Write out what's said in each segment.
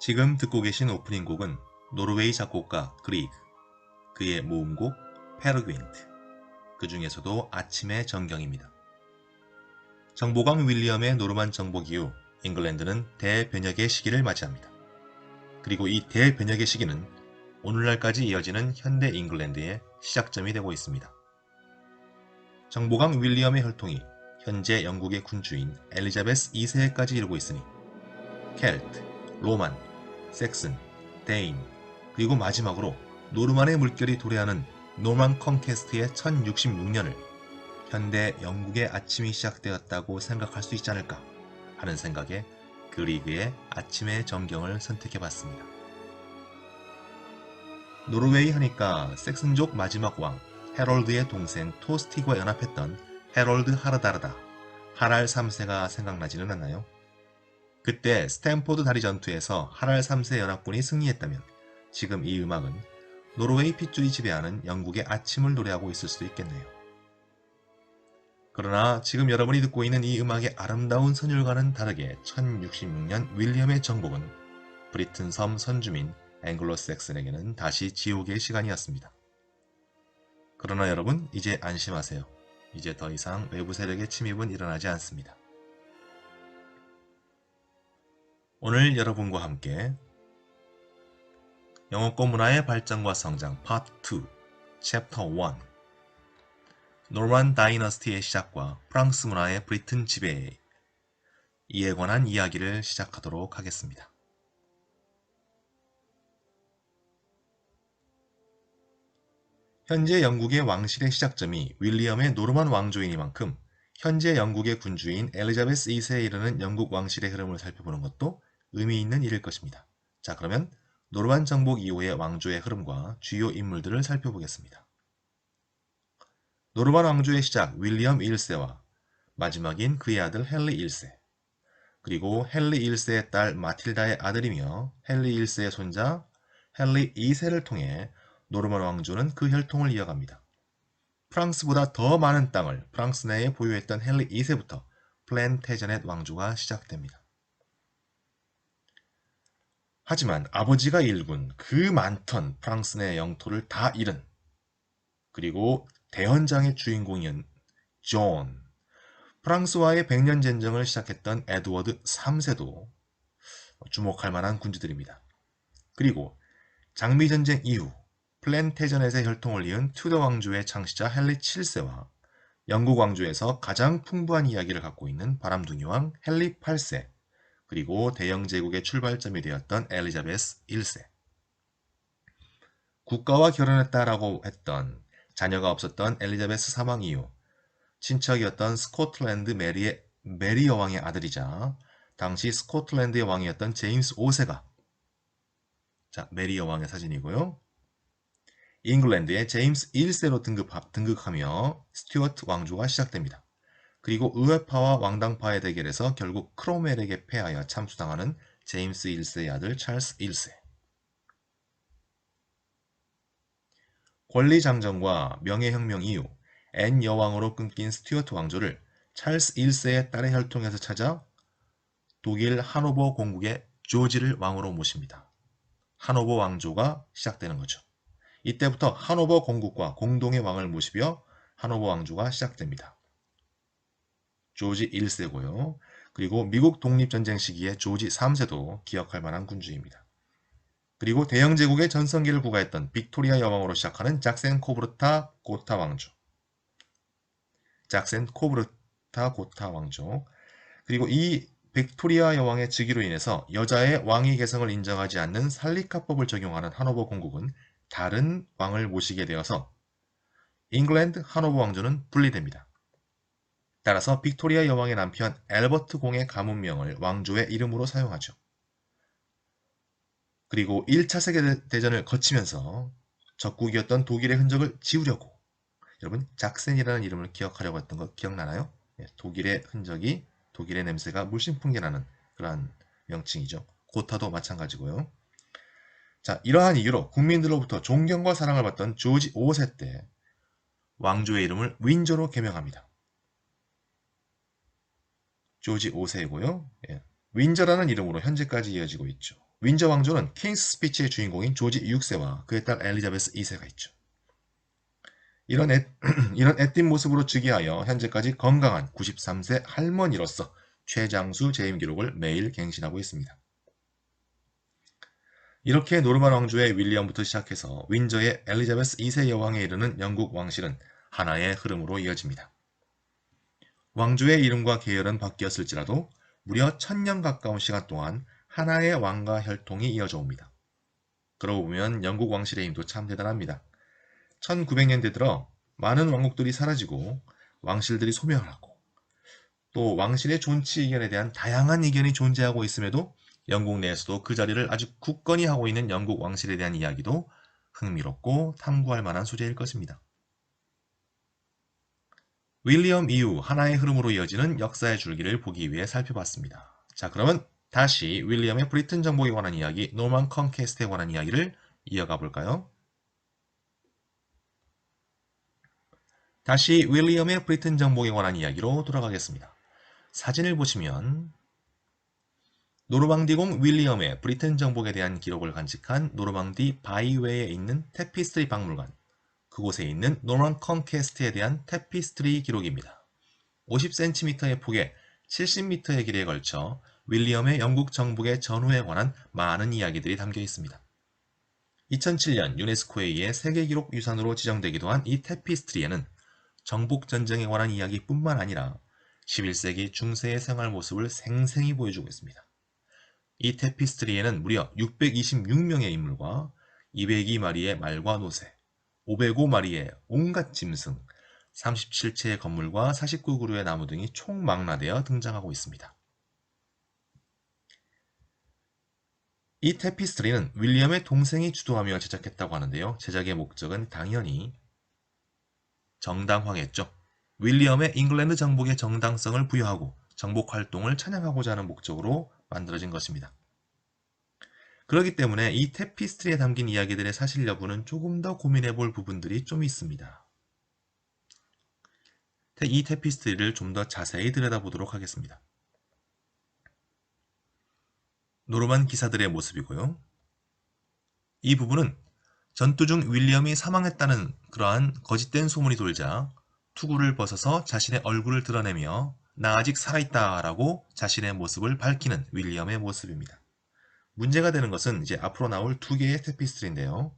지금 듣고 계신 오프닝 곡은 노르웨이 작곡가 그리그, 그의 모음곡 페르그윈트, 그 중에서도 아침의 정경입니다. 정보강 윌리엄의 노르만 정복 이후 잉글랜드는 대변혁의 시기를 맞이합니다. 그리고 이 대변혁의 시기는 오늘날까지 이어지는 현대 잉글랜드의 시작점이 되고 있습니다. 정보강 윌리엄의 혈통이 현재 영국의 군주인 엘리자베스 2세까지 이르고 있으니 켈트, 로만, 섹슨, 데인, 그리고 마지막으로 노르만의 물결이 도래하는 노만 컨퀘스트의 1066년을 현대 영국의 아침이 시작되었다고 생각할 수 있지 않을까 하는 생각에 그리그의 아침의 정경을 선택해봤습니다. 노르웨이 하니까 섹슨족 마지막 왕 헤럴드의 동생 토스티과 연합했던 헤럴드 하르다르다, 하랄 3세가 생각나지는 않나요? 그때 스탠포드 다리 전투에서 하랄 3세 연합군이 승리했다면 지금 이 음악은 노르웨이 핏줄이 지배하는 영국의 아침을 노래하고 있을 수도 있겠네요. 그러나 지금 여러분이 듣고 있는 이 음악의 아름다운 선율과는 다르게 1066년 윌리엄의 정복은 브리튼 섬 선주민 앵글로색슨에게는 다시 지옥의 시간이었습니다. 그러나 여러분, 이제 안심하세요. 이제 더 이상 외부 세력의 침입은 일어나지 않습니다. 오늘 여러분과 함께 영어권 문화의 발전과 성장 파트 2 챕터 1 노르만 다이너스티의 시작과 프랑스 문화의 브리튼 지배 이에 관한 이야기를 시작하도록 하겠습니다. 현재 영국의 왕실의 시작점이 윌리엄의 노르만 왕조이니만큼 현재 영국의 군주인 엘리자베스 2세에 이르는 영국 왕실의 흐름을 살펴보는 것도 의미 있는 일일 것입니다. 자, 그러면 노르만 정복 이후의 왕조의 흐름과 주요 인물들을 살펴보겠습니다. 노르만 왕조의 시작 윌리엄 1세와 마지막인 그의 아들 헨리 1세, 그리고 헨리 1세의 딸 마틸다의 아들이며 헨리 1세의 손자 헨리 2세를 통해 노르만 왕조는 그 혈통을 이어갑니다. 프랑스보다 더 많은 땅을 프랑스 내에 보유했던 헨리 2세부터 플랜테저넷 왕조가 시작됩니다. 하지만 아버지가 일군 그 많던 프랑스 내 영토를 다 잃은, 그리고 대헌장의 주인공이었던 존, 프랑스와의 백년 전쟁을 시작했던 에드워드 3세도 주목할 만한 군주들입니다. 그리고 장미전쟁 이후 플랜테저넷의 혈통을 이은 튜더 왕조의 창시자 헨리 7세와 영국 왕조에서 가장 풍부한 이야기를 갖고 있는 바람둥이 왕 헨리 8세, 그리고 대영 제국의 출발점이 되었던 엘리자베스 1세. 국가와 결혼했다라고 했던 자녀가 없었던 엘리자베스 사망 이후 친척이었던 스코틀랜드 메리 여왕의 아들이자 당시 스코틀랜드의 왕이었던 제임스 5세가, 자, 메리 여왕의 사진이고요. 잉글랜드의 제임스 1세로 등극하며 스튜어트 왕조가 시작됩니다. 그리고 의회파와 왕당파의 대결에서 결국 크롬웰에게 패하여 참수당하는 제임스 1세의 아들 찰스 1세. 권리장정과 명예혁명 이후 앤 여왕으로 끊긴 스튜어트 왕조를 찰스 1세의 딸의 혈통에서 찾아 독일 하노버 공국의 조지를 왕으로 모십니다. 하노버 왕조가 시작되는 거죠. 이때부터 하노버 공국과 공동의 왕을 모시며 하노버 왕조가 시작됩니다. 조지 1세고요. 그리고 미국 독립전쟁 시기에 조지 3세도 기억할 만한 군주입니다. 그리고 대영제국의 전성기를 구가했던 빅토리아 여왕으로 시작하는 작센 코브르타 고타 왕조. 작센 코브르타 고타 왕조. 그리고 이 빅토리아 여왕의 즉위로 인해서 여자의 왕위 개성을 인정하지 않는 살리카법을 적용하는 하노버 공국은 다른 왕을 모시게 되어서 잉글랜드 하노버 왕조는 분리됩니다. 따라서 빅토리아 여왕의 남편 앨버트 공의 가문명을 왕조의 이름으로 사용하죠. 그리고 1차 세계대전을 거치면서 적국이었던 독일의 흔적을 지우려고, 여러분 작센이라는 이름을 기억하려고 했던 거 기억나나요? 독일의 흔적이, 독일의 냄새가 물씬 풍겨나는 그러한 명칭이죠. 고타도 마찬가지고요. 자, 이러한 이유로 국민들로부터 존경과 사랑을 받던 조지 5세 때 왕조의 이름을 윈저로 개명합니다. 조지 5세이고요. 윈저라는 이름으로 현재까지 이어지고 있죠. 윈저 왕조는 킹스 스피치의 주인공인 조지 6세와 그의 딸 엘리자베스 2세가 있죠. 이런, 이런 애띤 모습으로 즉위하여 현재까지 건강한 93세 할머니로서 최장수 재임 기록을 매일 갱신하고 있습니다. 이렇게 노르만 왕조의 윌리엄부터 시작해서 윈저의 엘리자베스 2세 여왕에 이르는 영국 왕실은 하나의 흐름으로 이어집니다. 왕조의 이름과 계열은 바뀌었을지라도 무려 1000년 가까운 시간 동안 하나의 왕과 혈통이 이어져 옵니다. 그러고 보면 영국 왕실의 힘도 참 대단합니다. 1900년대 들어 많은 왕국들이 사라지고 왕실들이 소멸하고 또 왕실의 존치 이견에 대한 다양한 의견이 존재하고 있음에도 영국 내에서도 그 자리를 아주 굳건히 하고 있는 영국 왕실에 대한 이야기도 흥미롭고 탐구할 만한 소재일 것입니다. 윌리엄 이후 하나의 흐름으로 이어지는 역사의 줄기를 보기 위해 살펴봤습니다. 자, 그러면 다시 윌리엄의 브리튼 정복에 관한 이야기, 노만 컨퀘스트에 관한 이야기를 이어가 볼까요? 다시 윌리엄의 브리튼 정복에 관한 이야기로 돌아가겠습니다. 사진을 보시면 노르망디공 윌리엄의 브리튼 정복에 대한 기록을 간직한 노르망디 바이웨이에 있는 테피스트리 박물관, 그곳에 있는 노만 컨퀘스트에 대한 테피스트리 기록입니다. 50cm의 폭에 70m의 길이에 걸쳐 윌리엄의 영국 정복의 전후에 관한 많은 이야기들이 담겨 있습니다. 2007년 유네스코에 의해 세계기록 유산으로 지정되기도 한 이 테피스트리에는 정복전쟁에 관한 이야기뿐만 아니라 11세기 중세의 생활 모습을 생생히 보여주고 있습니다. 이 테피스트리에는 무려 626명의 인물과 202마리의 말과 노새, 505마리의 온갖 짐승, 37채의 건물과 49그루의 나무 등이 총망라되어 등장하고 있습니다. 이 테피스트리는 윌리엄의 동생이 주도하며 제작했다고 하는데요. 제작의 목적은 당연히 정당화겠죠. 윌리엄의 잉글랜드 정복의 정당성을 부여하고 정복 활동을 찬양하고자 하는 목적으로 만들어진 것입니다. 그렇기 때문에 이 테피스트리에 담긴 이야기들의 사실 여부는 조금 더 고민해 볼 부분들이 좀 있습니다. 이 테피스트리를 좀 더 자세히 들여다보도록 하겠습니다. 노르만 기사들의 모습이고요. 이 부분은 전투 중 윌리엄이 사망했다는 그러한 거짓된 소문이 돌자 투구를 벗어서 자신의 얼굴을 드러내며 나 아직 살아있다 라고 자신의 모습을 밝히는 윌리엄의 모습입니다. 문제가 되는 것은 이제 앞으로 나올 두 개의 테피스트리인데요.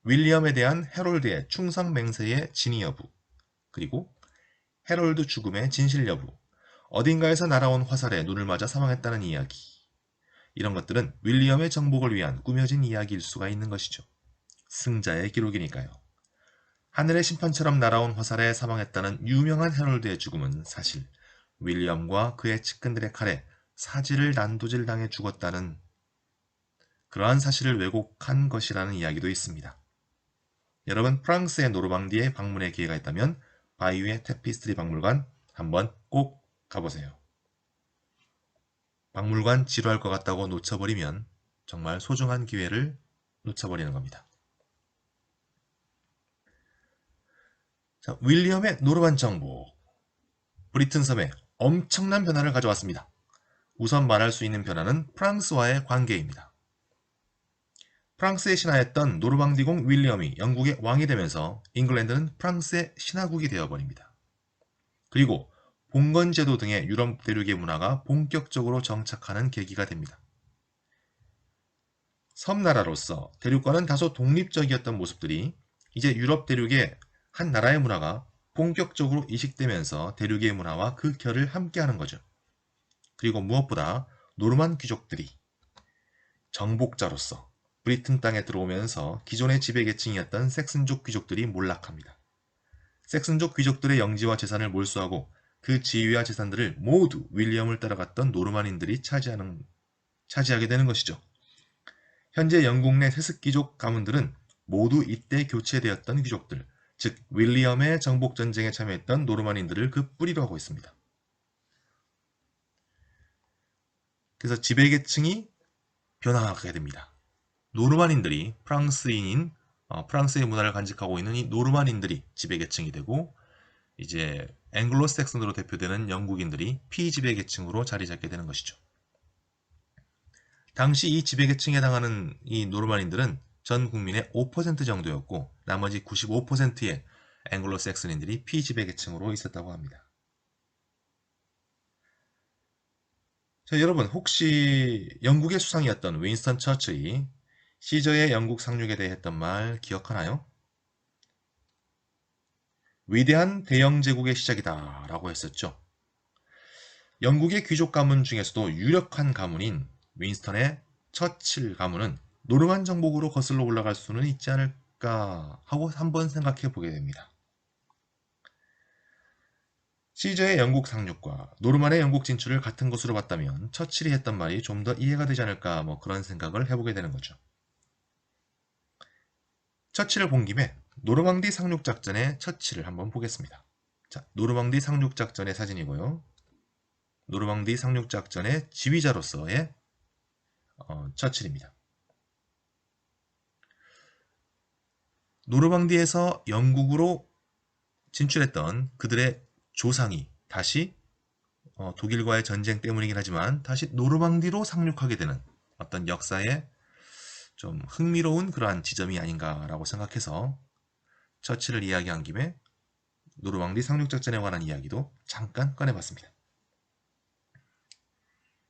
윌리엄에 대한 해롤드의 충성 맹세의 진위 여부, 그리고 해롤드 죽음의 진실 여부, 어딘가에서 날아온 화살에 눈을 맞아 사망했다는 이야기, 이런 것들은 윌리엄의 정복을 위한 꾸며진 이야기일 수가 있는 것이죠. 승자의 기록이니까요. 하늘의 심판처럼 날아온 화살에 사망했다는 유명한 해롤드의 죽음은 사실 윌리엄과 그의 측근들의 칼에 사지를 난도질당해 죽었다는 그러한 사실을 왜곡한 것이라는 이야기도 있습니다. 여러분 프랑스의 노르망디에 방문의 기회가 있다면 바이유의 테피스트리 박물관 한번 꼭 가보세요. 박물관 지루할 것 같다고 놓쳐버리면 정말 소중한 기회를 놓쳐버리는 겁니다. 자, 윌리엄의 노르만 정복. 브리튼 섬에 엄청난 변화를 가져왔습니다. 우선 말할 수 있는 변화는 프랑스와의 관계입니다. 프랑스의 신하였던 노르망디공 윌리엄이 영국의 왕이 되면서 잉글랜드는 프랑스의 신하국이 되어버립니다. 그리고 봉건제도 등의 유럽 대륙의 문화가 본격적으로 정착하는 계기가 됩니다. 섬나라로서 대륙과는 다소 독립적이었던 모습들이 이제 유럽 대륙의 한 나라의 문화가 본격적으로 이식되면서 대륙의 문화와 그 결을 함께하는 거죠. 그리고 무엇보다 노르만 귀족들이 정복자로서 브리튼 땅에 들어오면서 기존의 지배계층이었던 섹슨족 귀족들이 몰락합니다. 섹슨족 귀족들의 영지와 재산을 몰수하고 그 지위와 재산들을 모두 윌리엄을 따라갔던 노르만인들이 차지하게 되는 것이죠. 현재 영국 내 세습귀족 가문들은 모두 이때 교체되었던 귀족들, 즉 윌리엄의 정복전쟁에 참여했던 노르만인들을 그 뿌리로 하고 있습니다. 그래서 지배계층이 변화하게 됩니다. 노르만인들이 프랑스의 문화를 간직하고 있는 이 노르만인들이 지배계층이 되고 이제 앵글로색슨으로 대표되는 영국인들이 피지배계층으로 자리 잡게 되는 것이죠. 당시 이 지배계층에 해당하는 이 노르만인들은 전 국민의 5% 정도였고 나머지 95%의 앵글로색슨인들이 피지배계층으로 있었다고 합니다. 자, 여러분 혹시 영국의 수상이었던 윈스턴 처칠이 시저의 영국 상륙에 대해 했던 말 기억하나요? 위대한 대영 제국의 시작이다 라고 했었죠. 영국의 귀족 가문 중에서도 유력한 가문인 윈스턴의 처칠 가문은 노르만 정복으로 거슬러 올라갈 수는 있지 않을까 하고 한번 생각해 보게 됩니다. 시저의 영국 상륙과 노르만의 영국 진출을 같은 것으로 봤다면 처칠이 했던 말이 좀 더 이해가 되지 않을까 뭐 그런 생각을 해보게 되는 거죠. 처칠을 본 김에 노르망디 상륙작전의 처칠을 한번 보겠습니다. 자, 노르망디 상륙작전의 사진이고요. 노르망디 상륙작전의 지휘자로서의 처칠입니다. 노르망디에서 영국으로 진출했던 그들의 조상이 다시 독일과의 전쟁 때문이긴 하지만 다시 노르망디로 상륙하게 되는 어떤 역사의 좀 흥미로운 그러한 지점이 아닌가라고 생각해서 처칠을 이야기한 김에 노르망디 상륙작전에 관한 이야기도 잠깐 꺼내봤습니다.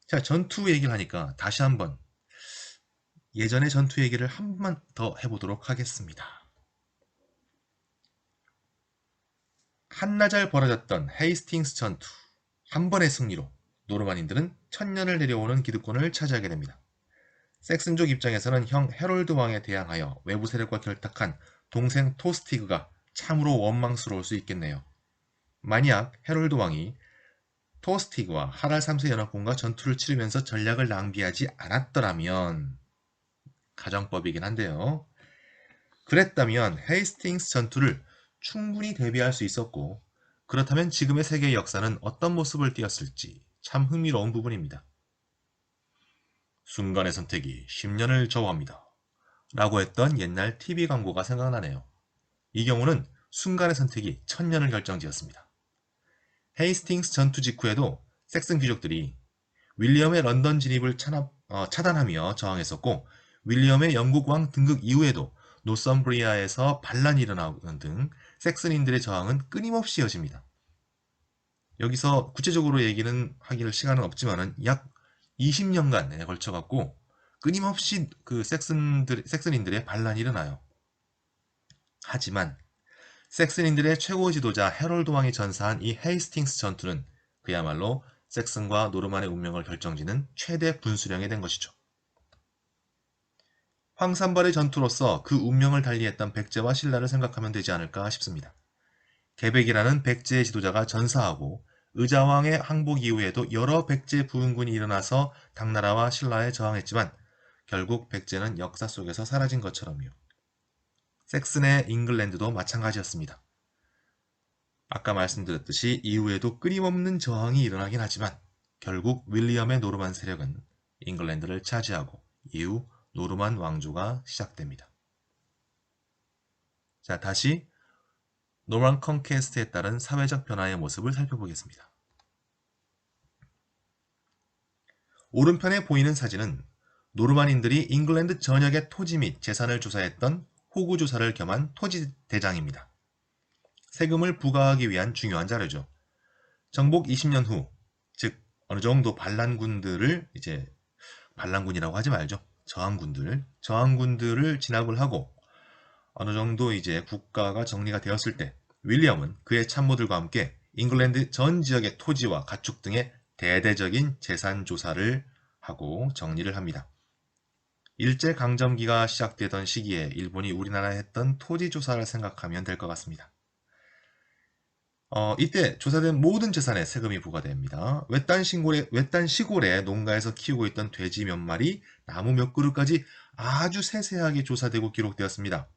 자, 전투 얘기를 하니까 다시 한번 예전의 전투 얘기를 한 번만 더 해보도록 하겠습니다. 한나절 벌어졌던 헤이스팅스 전투. 한 번의 승리로 노르만인들은 천년을 내려오는 기득권을 차지하게 됩니다. 섹슨족 입장에서는 형 헤롤드 왕에 대항하여 외부 세력과 결탁한 동생 토스티그가 참으로 원망스러울 수 있겠네요. 만약 헤롤드 왕이 토스티그와 하랄 3세 연합군과 전투를 치르면서 전략을 낭비하지 않았더라면 가정법이긴 한데요. 그랬다면 헤이스팅스 전투를 충분히 대비할 수 있었고 그렇다면 지금의 세계의 역사는 어떤 모습을 띄었을지 참 흥미로운 부분입니다. 순간의 선택이 10년을 저어합니다. 라고 했던 옛날 TV 광고가 생각나네요. 이 경우는 순간의 선택이 1000년을 결정지었습니다. 헤이스팅스 전투 직후에도 섹슨 귀족들이 윌리엄의 런던 진입을 차단하며 저항했었고 윌리엄의 영국 왕 등극 이후에도 노썸브리아에서 반란이 일어나는 등 섹슨인들의 저항은 끊임없이 이어집니다. 여기서 구체적으로 얘기는 하기를 시간은 없지만은 약 20년간에 걸쳐갖고 끊임없이 그 섹슨인들의 반란이 일어나요. 하지만 섹슨인들의 최고 지도자 헤롤드 왕이 전사한 이 헤이스팅스 전투는 그야말로 섹슨과 노르만의 운명을 결정짓는 최대 분수령이 된 것이죠. 황산벌의 전투로서 그 운명을 달리했던 백제와 신라를 생각하면 되지 않을까 싶습니다. 개백이라는 백제의 지도자가 전사하고 의자왕의 항복 이후에도 여러 백제 부흥군이 일어나서 당나라와 신라에 저항했지만 결국 백제는 역사 속에서 사라진 것처럼요. 섹슨의 잉글랜드도 마찬가지였습니다. 아까 말씀드렸듯이 이후에도 끊임없는 저항이 일어나긴 하지만 결국 윌리엄의 노르만 세력은 잉글랜드를 차지하고 이후 노르만 왕조가 시작됩니다. 자, 다시 노만 컨퀘스트에 따른 사회적 변화의 모습을 살펴보겠습니다. 오른편에 보이는 사진은 노르만인들이 잉글랜드 전역의 토지 및 재산을 조사했던 호구 조사를 겸한 토지 대장입니다. 세금을 부과하기 위한 중요한 자료죠. 정복 20년 후, 즉 어느 정도 반란군들을 반란군이라고 하지 말죠. 저항군들을 진압을 하고 어느 정도 이제 국가가 정리가 되었을 때 윌리엄은 그의 참모들과 함께 잉글랜드 전 지역의 토지와 가축 등의 대대적인 재산 조사를 하고 정리를 합니다. 일제강점기가 시작되던 시기에 일본이 우리나라에 했던 토지 조사를 생각하면 될 것 같습니다. 이때 조사된 모든 재산에 세금이 부과됩니다. 외딴 시골에 농가에서 키우고 있던 돼지 몇 마리, 나무 몇 그루까지 아주 세세하게 조사되고 기록되었습니다.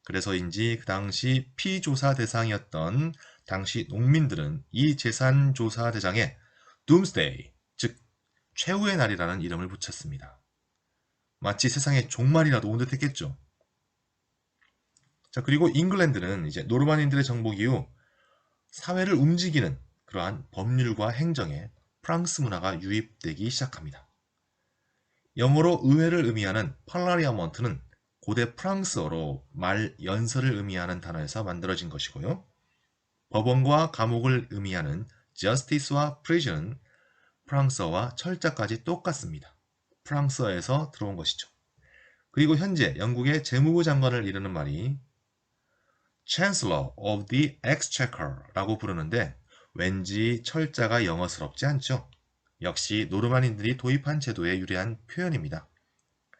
그래서인지 그 당시 피조사 대상이었던 당시 농민들은 이 재산조사 대장에 둠스데이, 즉 최후의 날이라는 이름을 붙였습니다. 마치 세상에 종말이라도 온 듯 했겠죠. 자, 그리고 잉글랜드는 이제 노르만인들의 정복 이후 사회를 움직이는 그러한 법률과 행정에 프랑스 문화가 유입되기 시작합니다. 영어로 의회를 의미하는 parliament는 고대 프랑스어로 말 연설을 의미하는 단어에서 만들어진 것이고요. 법원과 감옥을 의미하는 justice와 prison은 프랑스어와 철자까지 똑같습니다. 프랑스어에서 들어온 것이죠. 그리고 현재 영국의 재무부 장관을 이르는 말이 Chancellor of the Exchequer라고 부르는데 왠지 철자가 영어스럽지 않죠? 역시 노르만인들이 도입한 제도에 유래한 표현입니다.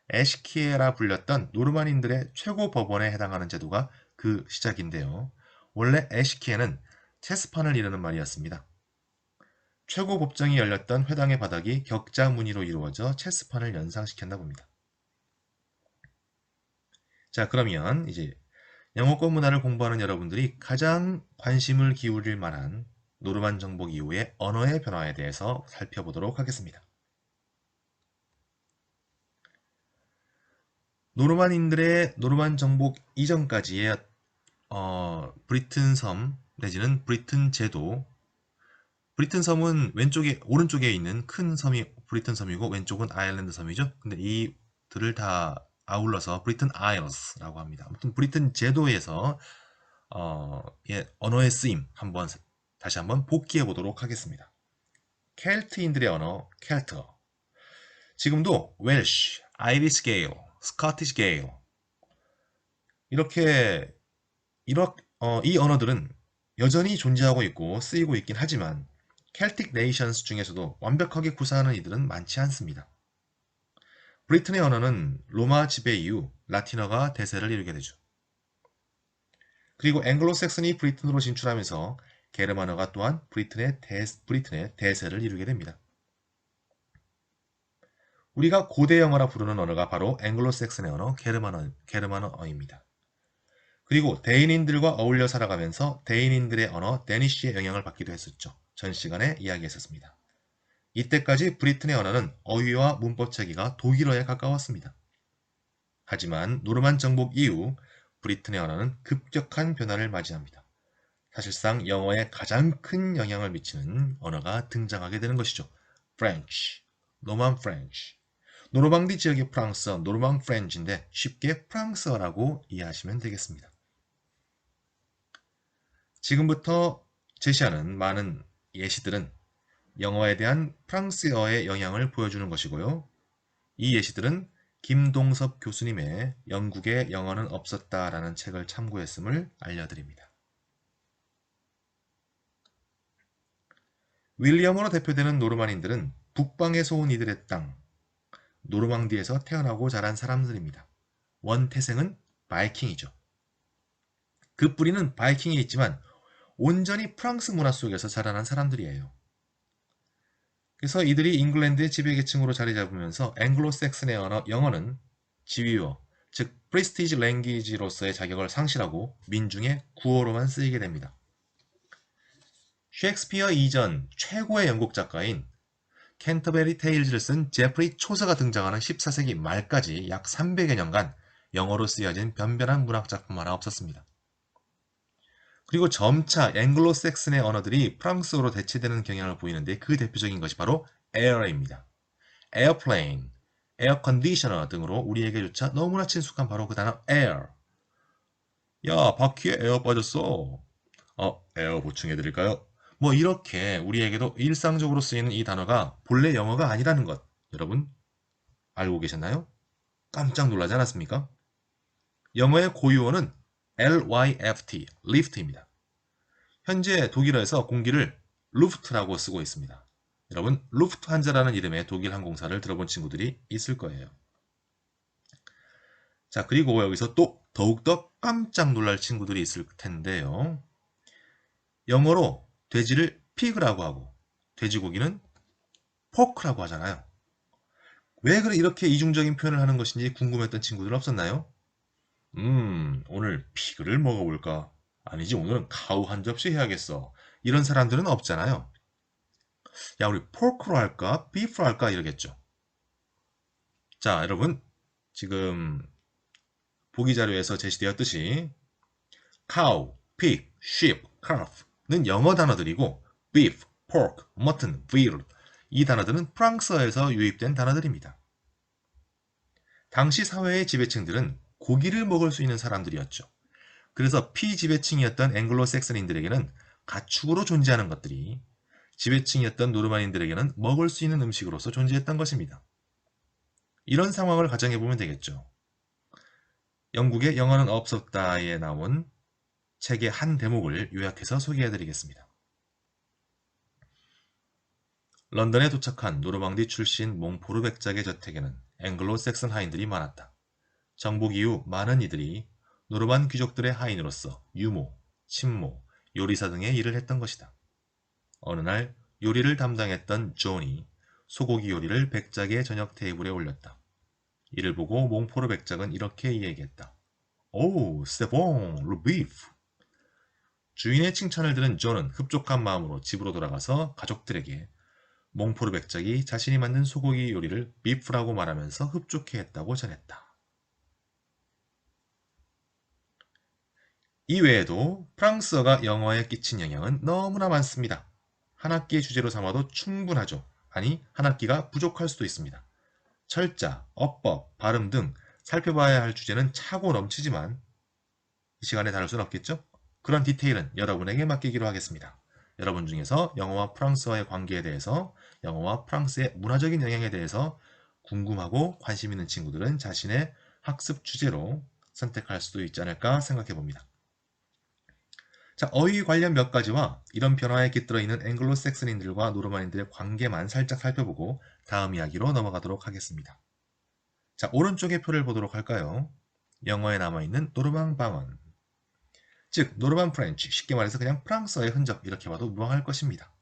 에시키에라 불렸던 노르만인들의 최고 법원에 해당하는 제도가 그 시작인데요. 원래 에시키에는 체스판을 이르는 말이었습니다. 최고 법정이 열렸던 회당의 바닥이 격자 무늬로 이루어져 체스판을 연상시켰나 봅니다. 자, 그러면 이제 영어권 문화를 공부하는 여러분들이 가장 관심을 기울일 만한 노르만 정복 이후의 언어의 변화에 대해서 살펴보도록 하겠습니다. 노르만인들의 노르만 정복 이전까지의 브리튼 섬 내지는 브리튼 제도, 브리튼 섬은 오른쪽에 있는 큰 섬이 브리튼 섬이고 왼쪽은 아일랜드 섬이죠. 근데 이들을 다 아울러서 브리튼 아일스라고 합니다. 아무튼 브리튼 제도에서 언어의 쓰임 다시 한번 복기해 보도록 하겠습니다. 켈트인들의 언어 켈트어. 지금도 웰시, 아이리시 게일, 스코티시 게일 이렇게 이 언어들은 여전히 존재하고 있고 쓰이고 있긴 하지만 켈틱 네이션스 중에서도 완벽하게 구사하는 이들은 많지 않습니다. 브리튼의 언어는 로마 지배 이후 라틴어가 대세를 이루게 되죠. 그리고 앵글로색슨이 브리튼으로 진출하면서 게르만어가 또한 브리튼의 대세를 이루게 됩니다. 우리가 고대 영어라 부르는 언어가 바로 앵글로색슨의 언어 게르만어입니다. 그리고 대인인들과 어울려 살아가면서 대인인들의 언어 데니쉬의 영향을 받기도 했었죠. 전 시간에 이야기했었습니다. 이때까지 브리튼의 언어는 어휘와 문법 체계가 독일어에 가까웠습니다. 하지만 노르만 정복 이후 브리튼의 언어는 급격한 변화를 맞이합니다. 사실상 영어에 가장 큰 영향을 미치는 언어가 등장하게 되는 것이죠. 프렌치, 노만 프렌치. 노르망디 지역의 프랑스어, 노르망 프렌치인데 쉽게 프랑스어라고 이해하시면 되겠습니다. 지금부터 제시하는 많은 예시들은 영어에 대한 프랑스어의 영향을 보여주는 것이고요. 이 예시들은 김동섭 교수님의 영국에 영어는 없었다라는 책을 참고했음을 알려드립니다. 윌리엄으로 대표되는 노르만인들은 북방에서 온 이들의 땅, 노르망디에서 태어나고 자란 사람들입니다. 원태생은 바이킹이죠. 그 뿌리는 바이킹에 있지만 온전히 프랑스 문화 속에서 자라난 사람들이에요. 그래서 이들이 잉글랜드의 지배계층으로 자리 잡으면서 앵글로색슨의 영어는 지위어, 즉 프리스티지 랭귀지로서의 자격을 상실하고 민중의 구어로만 쓰이게 됩니다. 셰익스피어 이전 최고의 영국 작가인 캔터베리 테일즈를 쓴 제프리 초서가 등장하는 14세기 말까지 약 300여 년간 영어로 쓰여진 변변한 문학작품 하나 없었습니다. 그리고 점차 앵글로색슨의 언어들이 프랑스어로 대체되는 경향을 보이는데 그 대표적인 것이 바로 air입니다. airplane, air conditioner 등으로 우리에게조차 너무나 친숙한 바로 그 단어 air. 야, 바퀴에 에어 빠졌어. 에어 보충해드릴까요? 뭐 이렇게 우리에게도 일상적으로 쓰이는 이 단어가 본래 영어가 아니라는 것 여러분 알고 계셨나요? 깜짝 놀라지 않았습니까? 영어의 고유어는 LYFT, lift입니다. 현재 독일어에서 공기를 루프트라고 쓰고 있습니다. 여러분, 루프트한자라는 이름의 독일 항공사를 들어본 친구들이 있을 거예요. 자, 그리고 여기서 또 더욱더 깜짝 놀랄 친구들이 있을 텐데요. 영어로 돼지를 피그라고 하고 돼지고기는 포크라고 하잖아요. 왜 이렇게 이중적인 표현을 하는 것인지 궁금했던 친구들 없었나요? 오늘 피그를 먹어볼까? 아니지, 오늘은 카우 한 접시 해야겠어. 이런 사람들은 없잖아요. 야, 우리 포크로 할까? 비프로 할까? 이러겠죠. 자, 여러분, 지금 보기 자료에서 제시되었듯이 cow, pig, sheep, calf는 영어 단어들이고 beef, pork, mutton, veal 이 단어들은 프랑스어에서 유입된 단어들입니다. 당시 사회의 지배층들은 고기를 먹을 수 있는 사람들이었죠. 그래서 피지배층이었던 앵글로색슨인들에게는 가축으로 존재하는 것들이 지배층이었던 노르만인들에게는 먹을 수 있는 음식으로서 존재했던 것입니다. 이런 상황을 가정해보면 되겠죠. 영국의 영어는 없었다에 나온 책의 한 대목을 요약해서 소개해드리겠습니다. 런던에 도착한 노르망디 출신 몽포르 백작의 저택에는 앵글로색슨 하인들이 많았다. 정복 이후 많은 이들이 노르만 귀족들의 하인으로서 유모, 침모, 요리사 등의 일을 했던 것이다. 어느 날 요리를 담당했던 존이 소고기 요리를 백작의 저녁 테이블에 올렸다. 이를 보고 몽포르 백작은 이렇게 이야기했다. 오, 세봉, 루비프. 주인의 칭찬을 들은 존은 흡족한 마음으로 집으로 돌아가서 가족들에게 몽포르 백작이 자신이 만든 소고기 요리를 비프라고 말하면서 흡족해했다고 전했다. 이외에도 프랑스어가 영어에 끼친 영향은 너무나 많습니다. 한 학기의 주제로 삼아도 충분하죠. 아니, 한 학기가 부족할 수도 있습니다. 철자, 어법, 발음 등 살펴봐야 할 주제는 차고 넘치지만 이 시간에 다룰 수는 없겠죠? 그런 디테일은 여러분에게 맡기기로 하겠습니다. 여러분 중에서 영어와 프랑스어의 관계에 대해서, 영어와 프랑스의 문화적인 영향에 대해서 궁금하고 관심 있는 친구들은 자신의 학습 주제로 선택할 수도 있지 않을까 생각해 봅니다. 자, 어휘 관련 몇 가지와 이런 변화에 깃들어 있는 앵글로색슨인들과 노르만인들의 관계만 살짝 살펴보고 다음 이야기로 넘어가도록 하겠습니다. 자, 오른쪽의 표를 보도록 할까요? 영어에 남아있는 노르망 방언, 즉 노르만 프렌치, 쉽게 말해서 그냥 프랑스어의 흔적 이렇게 봐도 무방할 것입니다.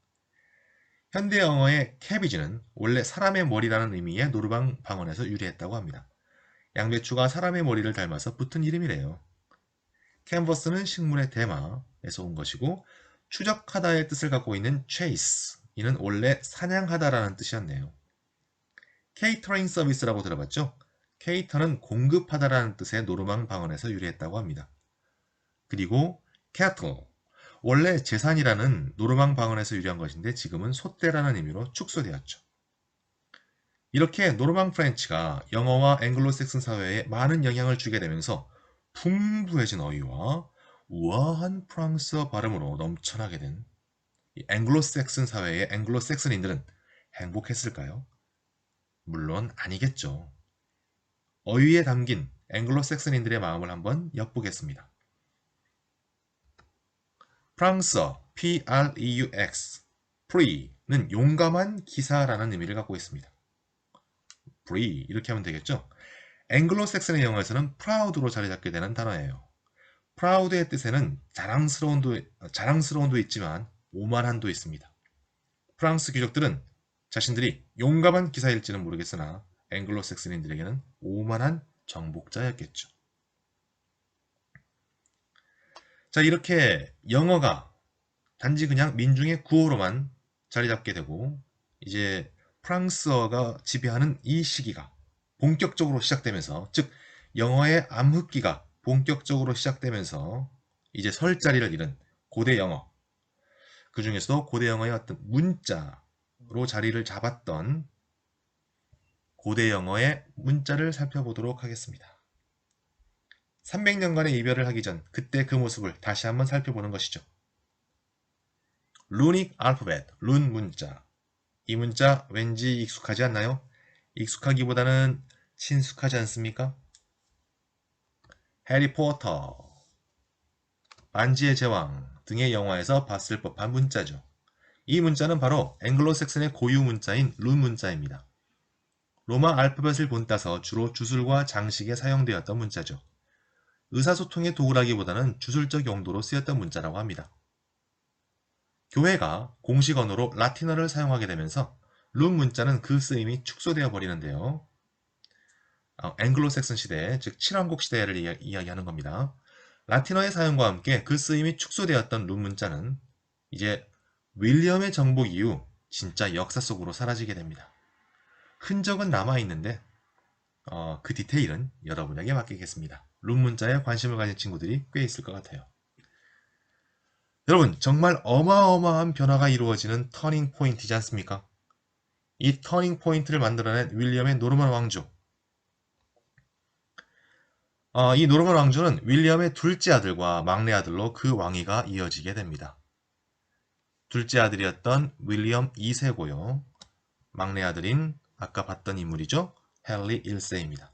현대 영어의 캐비지는 원래 사람의 머리라는 의미의 노르망 방언에서 유래했다고 합니다. 양배추가 사람의 머리를 닮아서 붙은 이름이래요. 캔버스는 식물의 대마에서 온 것이고 추적하다의 뜻을 갖고 있는 chase, 이는 원래 사냥하다라는 뜻이었네요. 케이터링 서비스라고 들어봤죠? 케이터는 공급하다라는 뜻의 노르망 방언에서 유래했다고 합니다. 그리고 cattle, 원래 재산이라는 노르망 방언에서 유래한 것인데 지금은 소떼라는 의미로 축소되었죠. 이렇게 노르망 프렌치가 영어와 앵글로색슨 사회에 많은 영향을 주게 되면서 풍부해진 어휘와 우아한 프랑스어 발음으로 넘쳐나게 된 앵글로색슨 사회의 앵글로색슨인들은 행복했을까요? 물론 아니겠죠. 어휘에 담긴 앵글로색슨인들의 마음을 한번 엿보겠습니다. 프랑스어 P-R-E-U-X, free는 용감한 기사라는 의미를 갖고 있습니다. free 이렇게 하면 되겠죠? 앵글로색슨의 영어에서는 proud로 자리 잡게 되는 단어예요. proud의 뜻에는 자랑스러운도 있지만 오만한도 있습니다. 프랑스 귀족들은 자신들이 용감한 기사일지는 모르겠으나 앵글로색슨인들에게는 오만한 정복자였겠죠. 자, 이렇게 영어가 단지 그냥 민중의 구호로만 자리 잡게 되고 이제 프랑스어가 지배하는 이 시기가 본격적으로 시작되면서, 즉 영어의 암흑기가 본격적으로 시작되면서 이제 설 자리를 잃은 고대 영어, 그 중에서도 고대 영어의 어떤 문자로 자리를 잡았던 고대 영어의 문자를 살펴보도록 하겠습니다. 300년간의 이별을 하기 전 그때 그 모습을 다시 한번 살펴보는 것이죠. 루닉 알파벳, 룬 문자. 이 문자 왠지 익숙하지 않나요? 익숙하기보다는 친숙하지 않습니까? 해리포터, 반지의 제왕 등의 영화에서 봤을 법한 문자죠. 이 문자는 바로 앵글로색슨의 고유 문자인 룬 문자입니다. 로마 알파벳을 본따서 주로 주술과 장식에 사용되었던 문자죠. 의사소통의 도구라기보다는 주술적 용도로 쓰였던 문자라고 합니다. 교회가 공식 언어로 라틴어를 사용하게 되면서 룬 문자는 그 쓰임이 축소되어 버리는데요. 앵글로색슨 시대, 즉 칠왕국 시대를 이야기하는 겁니다. 라틴어의 사용과 함께 그 쓰임이 축소되었던 룬 문자는 이제 윌리엄의 정복 이후 진짜 역사 속으로 사라지게 됩니다. 흔적은 남아있는데 그 디테일은 여러분에게 맡기겠습니다. 룬 문자에 관심을 가진 친구들이 꽤 있을 것 같아요. 여러분, 정말 어마어마한 변화가 이루어지는 터닝 포인트이지 않습니까? 이 터닝 포인트를 만들어낸 윌리엄의 노르만 왕조. 이 노르만 왕조는 윌리엄의 둘째 아들과 막내 아들로 그 왕위가 이어지게 됩니다. 둘째 아들이었던 윌리엄 2세고요. 막내 아들인 아까 봤던 인물이죠. 헨리 1세입니다.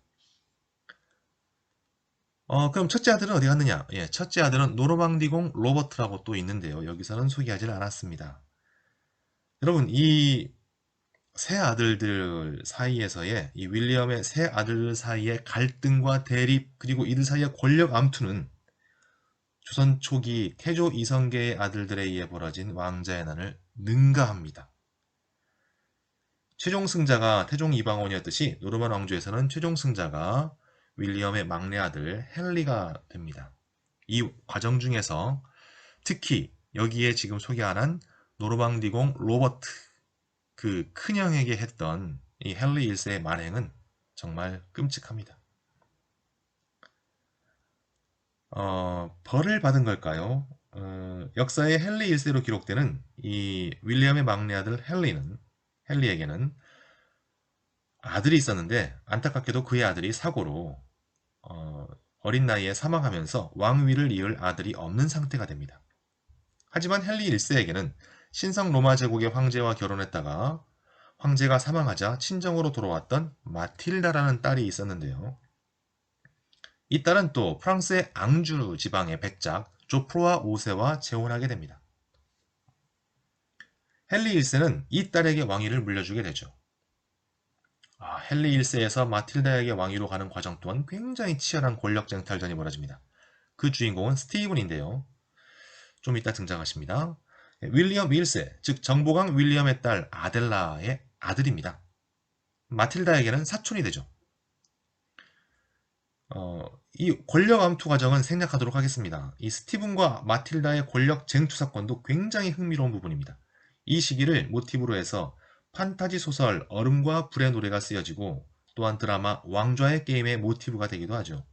그럼 첫째 아들은 어디 갔느냐? 예, 첫째 아들은 노르망디공 로버트라고 또 있는데요. 여기서는 소개하지 않았습니다. 여러분, 이 세 아들들 사이에서의 이 윌리엄의 세 아들들 사이의 갈등과 대립 그리고 이들 사이의 권력 암투는 조선 초기 태조 이성계의 아들들에 의해 벌어진 왕자의 난을 능가합니다. 최종 승자가 태종 이방원이었듯이 노르만 왕조에서는 최종 승자가 윌리엄의 막내 아들 헨리가 됩니다. 이 과정 중에서 특히 여기에 지금 소개하는 노르망디공 로버트 그 큰형에게 했던 이 헨리 1세의 만행은 정말 끔찍합니다. 벌을 받은 걸까요? 역사의 헨리 1세로 기록되는 이 윌리엄의 막내 아들 헨리에게는 아들이 있었는데 안타깝게도 그의 아들이 사고로 어린 나이에 사망하면서 왕위를 이을 아들이 없는 상태가 됩니다. 하지만 헨리 1세에게는 신성 로마 제국의 황제와 결혼했다가 황제가 사망하자 친정으로 돌아왔던 마틸다라는 딸이 있었는데요. 이 딸은 또 프랑스의 앙주 지방의 백작 조프로와 5세와 재혼하게 됩니다. 헨리 1세는 이 딸에게 왕위를 물려주게 되죠. 헨리 1세에서 마틸다에게 왕위로 가는 과정 또한 굉장히 치열한 권력 쟁탈전이 벌어집니다. 그 주인공은 스티븐인데요. 좀 이따 등장하십니다. 윌리엄 1세, 즉 정보강 윌리엄의 딸 아델라의 아들입니다. 마틸다에게는 사촌이 되죠. 이 권력 암투 과정은 생략하도록 하겠습니다. 이 스티븐과 마틸다의 권력 쟁투 사건도 굉장히 흥미로운 부분입니다. 이 시기를 모티브로 해서 판타지 소설 얼음과 불의 노래가 쓰여지고 또한 드라마 왕좌의 게임의 모티브가 되기도 하죠.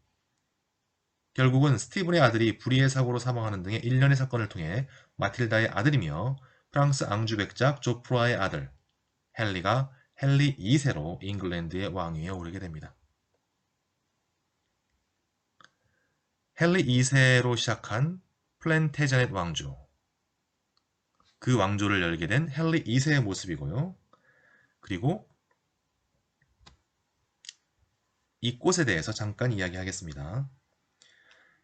결국은 스티븐의 아들이 불의의 사고로 사망하는 등의 일련의 사건을 통해 마틸다의 아들이며 프랑스 앙주 백작 조프로아의 아들 헨리가 헨리 2세로 잉글랜드의 왕위에 오르게 됩니다. 헨리 2세로 시작한 플랜테저넷 왕조, 그 왕조를 열게 된 헨리 2세의 모습이고요. 그리고 이 꽃에 대해서 잠깐 이야기하겠습니다.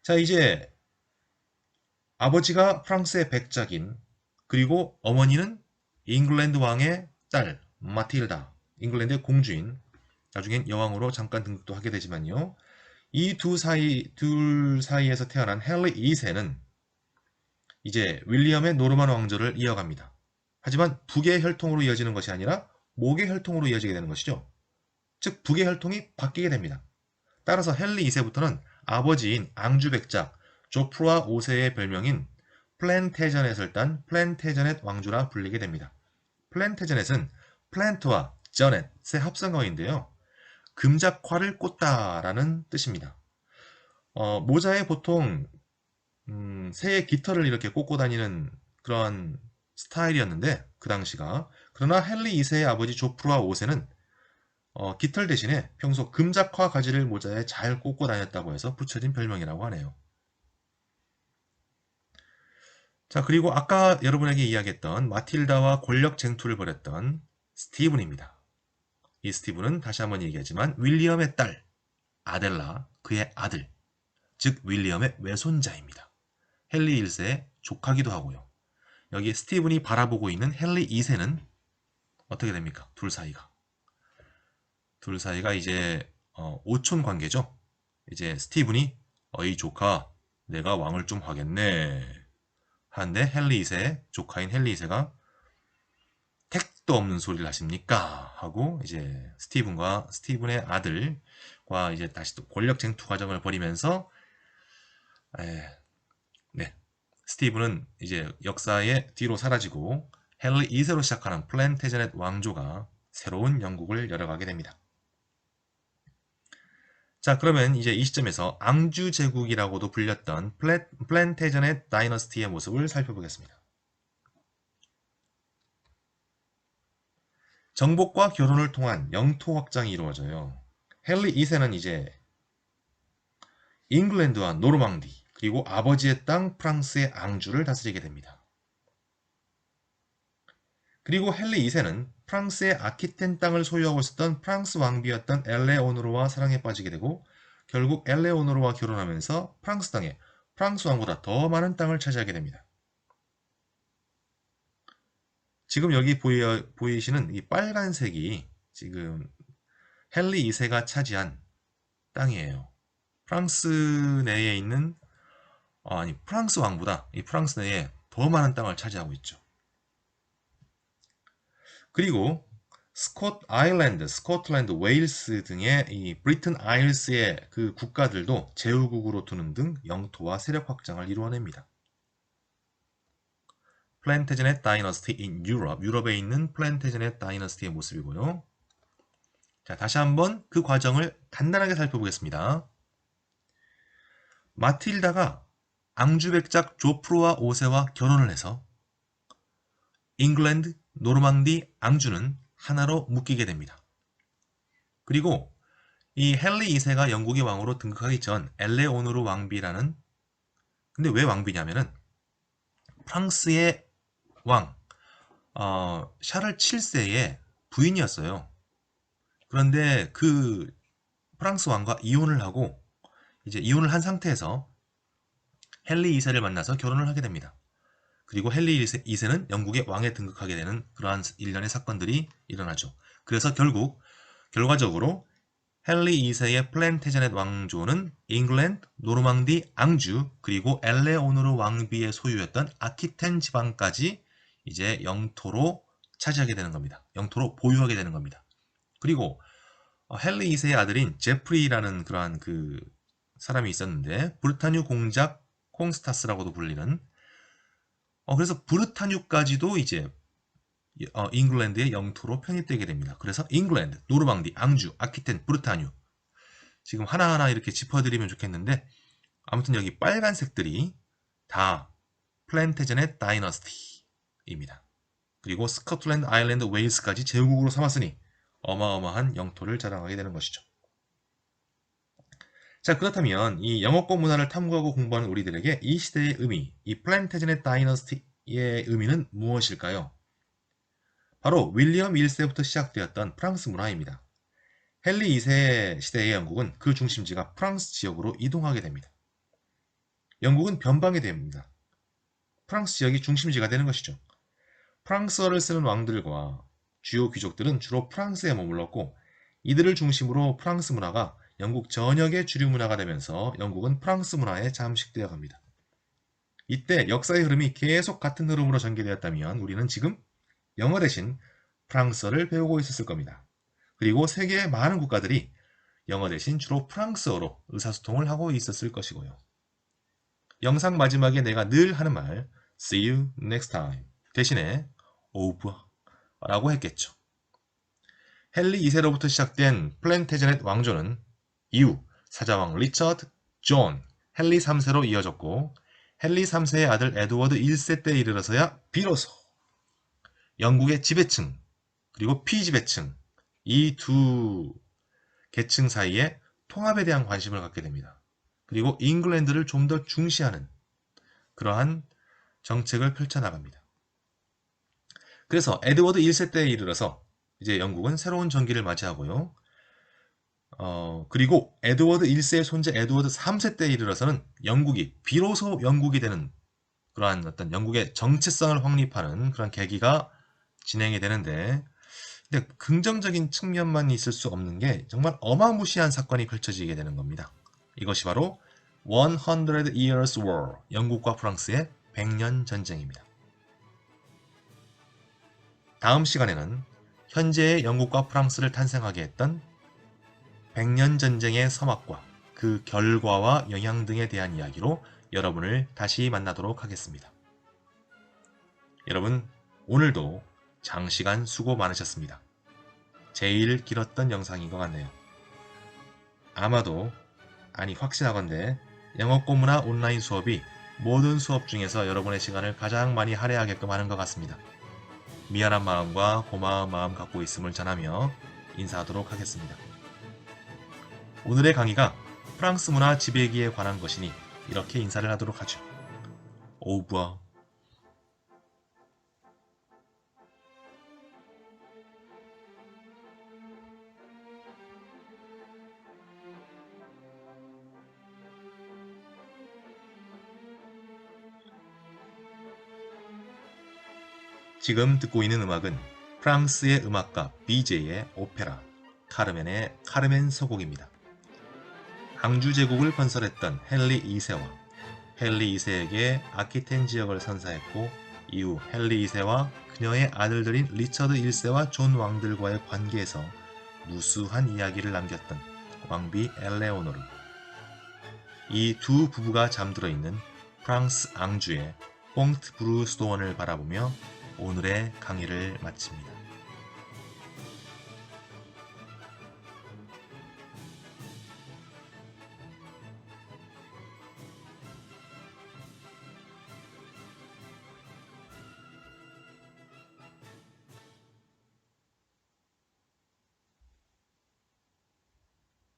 자, 이제 아버지가 프랑스의 백작인 그리고 어머니는 잉글랜드 왕의 딸 마틸다, 잉글랜드의 공주인, 나중엔 여왕으로 잠깐 등극도 하게 되지만요. 이 둘 사이에서 태어난 헨리 2세는 이제 윌리엄의 노르만 왕조를 이어갑니다. 하지만 북의 혈통으로 이어지는 것이 아니라 목의 혈통으로 이어지게 되는 것이죠. 즉 북의 혈통이 바뀌게 됩니다. 따라서 헨리 2세부터는 아버지인 앙주 백작 조프로아 5세의 별명인 플랜테저넷을 딴 플랜테저넷 왕조라 불리게 됩니다. 플랜테저넷은 플랜트와 저넷의 합성어인데요. 금작화를 꽂다라는 뜻입니다. 모자에 보통 새의 깃털을 이렇게 꽂고 다니는 그런 스타일이었는데 그 당시가, 그러나 헨리 2세의 아버지 조프로아 5세는 깃털 대신에 평소 금작화 가지를 모자에 잘 꽂고 다녔다고 해서 붙여진 별명이라고 하네요. 자, 그리고 아까 여러분에게 이야기했던 마틸다와 권력 쟁투를 벌였던 스티븐입니다. 이 스티븐은 다시 한번 얘기하지만 윌리엄의 딸 아델라, 그의 아들, 즉 윌리엄의 외손자입니다. 헨리 1세의 조카기도 하고요. 여기 스티븐이 바라보고 있는 헨리 2세는 어떻게 됩니까? 둘 사이가 이제 오촌 관계죠. 이제 스티븐이 어이 조카, 내가 왕을 좀 하겠네 하는데 헨리 2세, 조카인 헨리 2세가 택도 없는 소리를 하십니까? 하고 이제 스티븐의 아들과 이제 다시 또 권력 쟁투 과정을 벌이면서 네, 스티븐은 이제 역사의 뒤로 사라지고 헨리 2세로 시작하는 플랜테제넷 왕조가 새로운 영국을 열어가게 됩니다. 자, 그러면 이제 이 시점에서 앙주 제국이라고도 불렸던 플랜테제넷 다이너스티의 모습을 살펴보겠습니다. 정복과 결혼을 통한 영토 확장이 이루어져요. 헨리 2세는 이제 잉글랜드와 노르망디, 그리고 아버지의 땅 프랑스의 앙주를 다스리게 됩니다. 그리고 헨리 2세는 프랑스의 아키텐 땅을 소유하고 있었던 프랑스 왕비였던 엘레오노르와 사랑에 빠지게 되고 결국 엘레오노르와 결혼하면서 프랑스 땅에 프랑스 왕보다 더 많은 땅을 차지하게 됩니다. 지금 여기 보이시는 이 빨간색이 지금 헨리 2세가 차지한 땅이에요. 프랑스 내에 있는 프랑스 왕보다 이 프랑스 내에 더 많은 땅을 차지하고 있죠. 그리고 스콧 아일랜드, 스코틀랜드, 웨일스 등의 이 브리튼 아일스의 그 국가들도 제후국으로 두는 등 영토와 세력 확장을 이루어냅니다. 플랜테제넷 다이너스티 in Europe, 유럽에 있는 플랜테제넷 다이너스티의 모습이고요. 자, 다시 한번 그 과정을 간단하게 살펴보겠습니다. 마틸다가 앙주백작 조프로와 5세와 결혼을 해서 잉글랜드, 노르망디, 앙주는 하나로 묶이게 됩니다. 그리고 이 헨리 2세가 영국의 왕으로 등극하기 전 엘레오노르 왕비라는, 근데 왜 왕비냐면은 프랑스의 왕 샤를 7세의 부인이었어요. 그런데 그 프랑스 왕과 이혼을 하고 이제 이혼을 한 상태에서 헨리 2세를 만나서 결혼을 하게 됩니다. 그리고 헨리 2세는 영국의 왕에 등극하게 되는 그러한 일련의 사건들이 일어나죠. 그래서 결과적으로 헨리 2세의 플랜테제넷 왕조는 잉글랜드, 노르망디, 앙주, 그리고 엘레오노르 왕비의 소유였던 아키텐 지방까지 이제 영토로 차지하게 되는 겁니다. 영토로 보유하게 되는 겁니다. 그리고 헨리 2세의 아들인 제프리라는 그러한 그 사람이 있었는데 브르타뉴 공작 콩스타스라고도 불리는 그래서 브르타뉴까지도 이제 잉글랜드의 영토로 편입되게 됩니다. 그래서 잉글랜드, 노르망디, 앙주, 아키텐, 브르타뉴 지금 하나하나 이렇게 짚어드리면 좋겠는데 아무튼 여기 빨간색들이 다 플랜테제넷 다이너스티입니다. 그리고 스코틀랜드, 아일랜드, 웨일스까지 제후국으로 삼았으니 어마어마한 영토를 자랑하게 되는 것이죠. 자, 그렇다면 이 영어권 문화를 탐구하고 공부하는 우리들에게 이 시대의 의미, 이 플랜테제넷 다이너스티의 의미는 무엇일까요? 바로 윌리엄 1세부터 시작되었던 프랑스 문화입니다. 헨리 2세 시대의 영국은 그 중심지가 프랑스 지역으로 이동하게 됩니다. 영국은 변방이 됩니다. 프랑스 지역이 중심지가 되는 것이죠. 프랑스어를 쓰는 왕들과 주요 귀족들은 주로 프랑스에 머물렀고 이들을 중심으로 프랑스 문화가 영국 전역의 주류 문화가 되면서 영국은 프랑스 문화에 잠식되어 갑니다. 이때 역사의 흐름이 계속 같은 흐름으로 전개되었다면 우리는 지금 영어 대신 프랑스어를 배우고 있었을 겁니다. 그리고 세계의 많은 국가들이 영어 대신 주로 프랑스어로 의사소통을 하고 있었을 것이고요. 영상 마지막에 내가 늘 하는 말 See you next time 대신에 au revoir 라고 했겠죠. 헨리 2세로부터 시작된 플랜테제넷 왕조는 이후 사자왕 리처드, 존, 헨리 3세로 이어졌고 헨리 3세의 아들 에드워드 1세 때에 이르러서야 비로소 영국의 지배층 그리고 피지배층 이 두 계층 사이에 통합에 대한 관심을 갖게 됩니다. 그리고 잉글랜드를 좀 더 중시하는 그러한 정책을 펼쳐나갑니다. 그래서 에드워드 1세 때에 이르러서 이제 영국은 새로운 전기를 맞이하고요. 그리고 에드워드 1세의 손자 에드워드 3세 때에 이르러서는 영국이 비로소 영국이 되는 그러한 어떤 영국의 정체성을 확립하는 그런 계기가 진행이 되는데 근데 긍정적인 측면만 있을 수 없는 게 정말 어마무시한 사건이 펼쳐지게 되는 겁니다. 이것이 바로 100 Years War, 영국과 프랑스의 100년 전쟁입니다. 다음 시간에는 현재의 영국과 프랑스를 탄생하게 했던 100년 전쟁의 서막과 그 결과와 영향 등에 대한 이야기로 여러분을 다시 만나도록 하겠습니다. 여러분, 오늘도 장시간 수고 많으셨습니다. 제일 길었던 영상인 것 같네요. 아마도, 확신하건대 영어권 문화 온라인 수업이 모든 수업 중에서 여러분의 시간을 가장 많이 할애하게끔 하는 것 같습니다. 미안한 마음과 고마운 마음 갖고 있음을 전하며 인사하도록 하겠습니다. 오늘의 강의가 프랑스 문화 지배기에 관한 것이니 이렇게 인사를 하도록 하죠. 오부아. 지금 듣고 있는 음악은 프랑스의 음악가 비제의 오페라 카르멘의 카르멘 서곡입니다. 앙주 제국을 건설했던 헨리 2세와 헨리 2세에게 아키텐 지역을 선사했고 이후 헨리 2세와 그녀의 아들들인 리처드 1세와 존 왕들과의 관계에서 무수한 이야기를 남겼던 왕비 엘레오노르. 이 두 부부가 잠들어 있는 프랑스 앙주의 뽕트 브루스도원을 바라보며 오늘의 강의를 마칩니다.